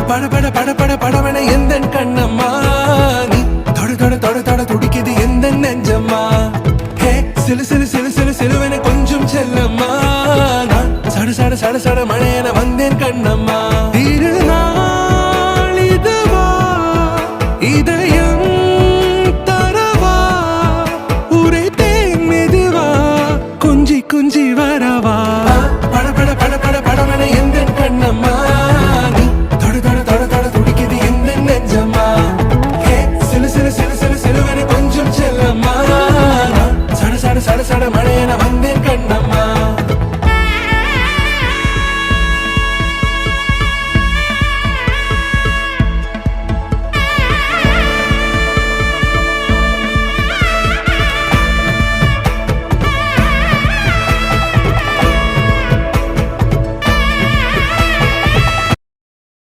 பட பட பட பட படவன எந்த கண்ணம்மா நீ தொட தொட தொட தொட துடிக்குது எந்த நெஞ்சம்மா ஹே சிலு சிலு சிலு சிலு சிலுவன கொஞ்சம் செல்லம்மா நான் சட சட சட சட மழை